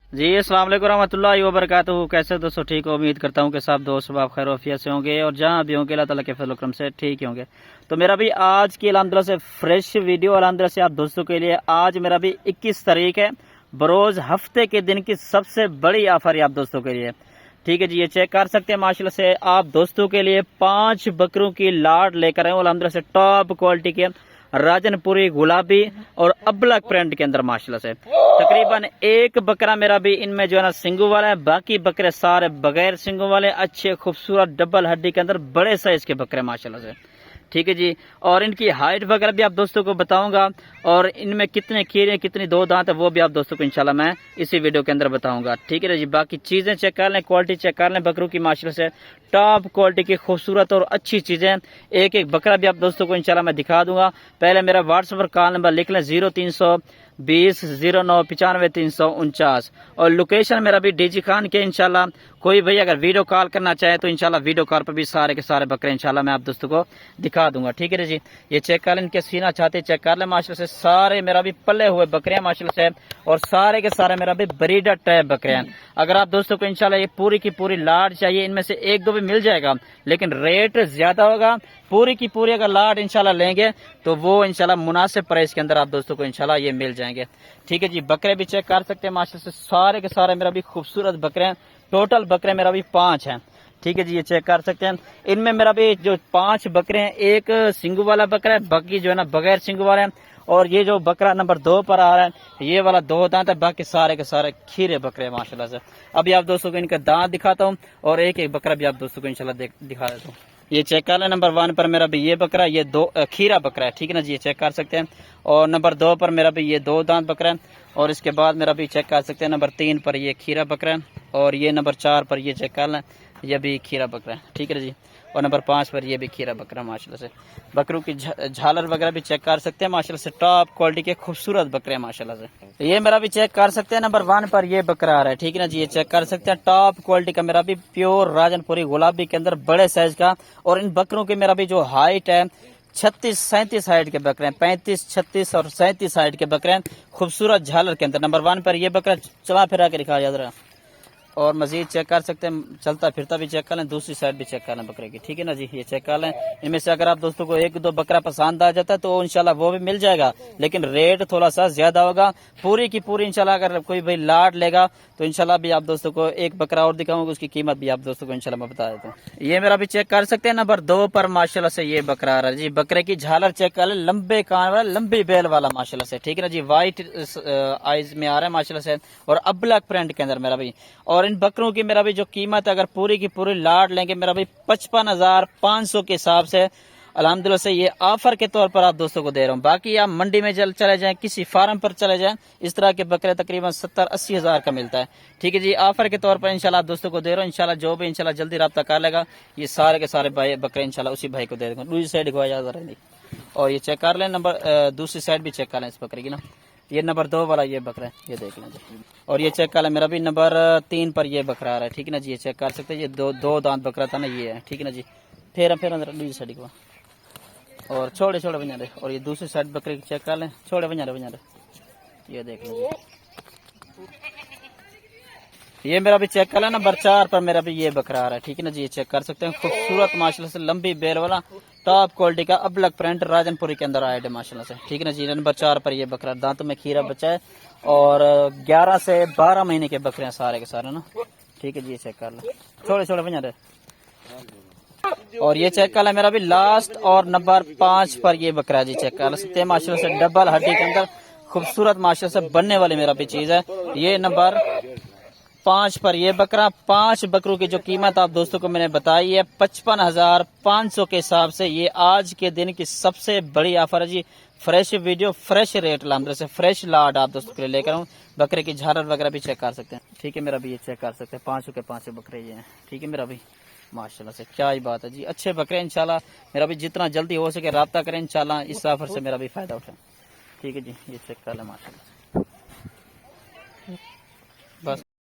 जी अस्सलाम वालेकुम रहमतुल्लाहि व बरकातहू। कैसे हो दोस्तों, ठीक हो? उम्मीद करता हूँ कि सब दोस्त आप खैर वफियत से होंगे और जहाँ भी होंगे अल्लाह ताला के फजल करम से ठीक ही होंगे। तो मेरा भी आज की अल्हम्दुलिल्लाह से फ्रेश वीडियो अल्हम्दुलिल्लाह से आप दोस्तों के लिए। आज मेरा भी 21 तारीख है, बरोज हफ्ते के दिन की सबसे बड़ी ऑफर है आप दोस्तों के लिए। ठीक है जी, ये चेक कर सकते हैं माशाल्लाह से आप दोस्तों के लिए 5 बकरों की लाट लेकर आए अल्हम्दुलिल्लाह से टॉप क्वालिटी के राजनपुरी गुलाबी और अबलक प्रिंट के अंदर माशाल्लाह से। तकरीबन एक बकरा मेरा भी इनमें जो है ना सिंगू वाला है, बाकी बकरे सारे बगैर सिंगू वाले, अच्छे खूबसूरत डबल हड्डी के अंदर बड़े साइज के बकरे माशाल्लाह से। ठीक है जी, और इनकी हाइट वगैरह भी आप दोस्तों को बताऊंगा और इनमें कितने खीरे कितनी दो दांत है वो भी आप दोस्तों को इंशाल्लाह मैं इसी वीडियो के अंदर बताऊंगा। ठीक है जी, बाकी चीजें चेक कर लें, क्वालिटी चेक कर लें बकरों की माशाल्लाह से टॉप क्वालिटी की खूबसूरत और अच्छी चीजें। एक एक बकरा भी आप दोस्तों को इंशाल्लाह मैं दिखा दूंगा। पहले मेरा व्हाट्सएप पर कॉल नंबर लिख लें 0320 09 95 349 और लोकेशन मेरा भी डीजी खान के। इंशाल्लाह कोई भाई अगर वीडियो कॉल करना चाहे तो इंशाल्लाह वीडियो कॉल पर भी सारे के सारे बकरे इंशाल्लाह मैं आप दोस्तों को दिखा दूंगा। ठीक है जी, ये चेक कर लें, इनके सीना छाती चेक कर लें माशाल्लाह से। सारे मेरा भी पले हुए बकरे हैं माशाल्लाह से और सारे के सारे मेरा भी ब्रीडर टाइप बकरे हैं। अगर आप दोस्तों को इंशाल्लाह ये पूरी की पूरी लाट चाहिए, इनमें से एक दो भी मिल जाएगा लेकिन रेट ज्यादा होगा। पूरी की पूरी अगर लाट इंशाल्लाह लेंगे तो वो इंशाल्लाह मुनासिब प्राइस के अंदर आप दोस्तों को इंशाल्लाह ये मिल जाएंगे। ठीक है जी, बकरे भी चेक कर सकते हैं माशाल्लाह से। सारे के सारे मेरा भी खूबसूरत बकरे हैं, टोटल बकरे मेरा भी 5 हैं। ठीक है जी, ये चेक कर सकते हैं। इनमें मेरा भी जो 5 बकरे हैं, एक सिंगू वाला बकरा है, बाकी जो है ना बगैर सिंगू वाला है। और ये जो बकरा नंबर 2 पर आ रहा है ये वाला 2 दांत है, बाकी सारे के सारे खीरे बकरे हैं माशाल्लाह से। अभी आप दोस्तों को इनका दांत दिखाता हूँ और एक एक बकरा भी आप दोस्तों को इंशाल्लाह दिखा देता हूँ। ये चेक कर लें, नंबर 1 पर मेरा भी ये बकरा, ये 2 खीरा बकरा है। ठीक है ना जी, ये चेक कर सकते हैं। और नंबर 2 पर मेरा भी ये 2 दांत बकरा है और इसके बाद मेरा भी चेक कर सकते हैं नंबर 3 पर ये खीरा बकरा है और ये नंबर 4 पर ये चेक कर लें, ये भी खीरा बकरा है। ठीक है जी, और नंबर 5 पर ये भी खीरा बकरा माशाल्लाह से। बकरों की झालर वगैरह भी चेक कर सकते हैं माशाल्लाह से, टॉप क्वालिटी के खूबसूरत बकरे हैं माशाल्लाह से। ये मेरा भी चेक कर सकते हैं, नंबर 1 पर ये बकरा आ रहा है। ठीक है ना जी, ये चेक कर सकते हैं, टॉप क्वालिटी का मेरा भी प्योर राजनपुरी गुलाबी के अंदर बड़े साइज का। और इन बकरों की मेरा भी जो हाइट है 36-37 हाइट के बकरे हैं, 35, 36 और 37 हाइट के बकरे हैं, खूबसूरत झालर के अंदर। नंबर 1 पर ये बकरा चला फिरा के दिखा याद रहा। और मजीद चेक कर सकते हैं, चलता फिरता भी चेक कर लें, दूसरी साइड भी चेक कर लें बकरे की। ठीक है ना जी, ये चेक कर लें। इनमें से अगर आप दोस्तों को एक दो बकरा पसंद आ जाता है तो इंशाल्लाह वो भी मिल जाएगा लेकिन रेट थोड़ा सा ज्यादा होगा। पूरी की पूरी इंशाल्लाह अगर कोई भाई लाट लेगा तो इंशाल्लाह भी आप दोस्तों को एक बकरा और दिखाऊंगा, उसकी कीमत भी आप दोस्तों को इंशाल्लाह मैं बता देता हूँ। ये मेरा भी चेक कर सकते हैं, नंबर 2 पर माशाल्लाह से ये बकरा आ रहा है जी। बकरे की झालर चेक कर लें, लंबे कान वाला लंबी बेल वाला माशाल्लाह से। ठीक है ना जी, व्हाइट आइज में आ रहा है माशाल्लाह से और अबलक प्रिंट के अंदर मेरा भी। और इन बकरों की मेरा भी जो कीमत अगर पूरी की पूरी लाट लेंगे मेरा भी 55,500 के हिसाब से अल्हम्दुलिल्लाह से ये ऑफर के तौर पर आप दोस्तों को दे रहा हूँ। बाकी आप मंडी में चले जाएं, किसी फार्म पर चले जाएं, इस तरह के बकरे तकरीबन 70-80 हजार का मिलता है। ठीक है जी, ऑफर के तौर पर इंशाल्लाह आप दोस्तों को दे रहा हूँ। इंशाल्लाह जो भी इंशाल्लाह जल्दी रब्ता कर लेगा ये सारे के सारे बकरे इंशाल्लाह उसी भाई को दे देंगे। दूसरी साइड को आ नहीं। और ये चेक कर लें, नंबर दूसरी साइड भी चेक कर लें इस बकरे की ना, ये नंबर 2 वाला ये बकरा है, ये देख लें जी। और ये चेक कर लें, मेरा भी नंबर 3 पर ये बकरा आ रहा है। ठीक है ना जी, ये चेक कर सकते हैं, ये दो दांत बकरा था ना, ये है। ठीक है ना जी, फिर अंदर दूसरी साइड को और छोड़े बना रहे। और ये दूसरी साइड बकरे की चेक कर लें, छोड़े बना रहे, ये देख लें। ये मेरा भी चेक कर लें, नंबर 4 पर मेरा भी ये बकरा आ रहा है। ठीक है ना जी, ये चेक कर सकते हैं, खूबसूरत माशाल्लाह से लंबी बेल वाला टॉप क्वालिटी का अबलक प्रिंट राजनपुरी के अंदर आया है माशाल्लाह से। ठीक है ना जी, नंबर 4 पर ये बकरा, दांतों में खीरा बचा है और 11 से 12 महीने के बकरे हैं सारे के सारे ना। ठीक है जी, ये चेक कर लें, छोड़े बना रहे। और ये चेक कर लें, मेरा भी लास्ट और नंबर 5 पर ये बकरा जी, चेक कर सकते हैं माशाल्लाह से, डबल हड्डी के अंदर खूबसूरत माशाल्लाह से बनने वाली मेरा भी चीज है। ये नंबर 5 पर ये बकरा, 5 बकरों की जो कीमत आप दोस्तों को मैंने बताई है 55,500 के हिसाब से, ये आज के दिन की सबसे बड़ी ऑफर है जी। फ्रेश वीडियो, फ्रेश रेट लामदर से, फ्रेश लाड आप दोस्तों के लिए लेकर आऊँ। बकरे की झालर वगैरह भी चेक कर सकते हैं। ठीक है, मेरा भी ये चेक कर सकते हैं, 5 के 5 बकरे ये हैं। ठीक है, मेरा भी माशाल्लाह से क्या ही बात है जी, अच्छे बकरे इंशाल्लाह। मेरा भी जितना जल्दी हो सके रब्ता करें इंशाल्लाह, इस ऑफर से मेरा भी फायदा उठाएं। ठीक है जी, ये चेक कर लें माशाल्लाह।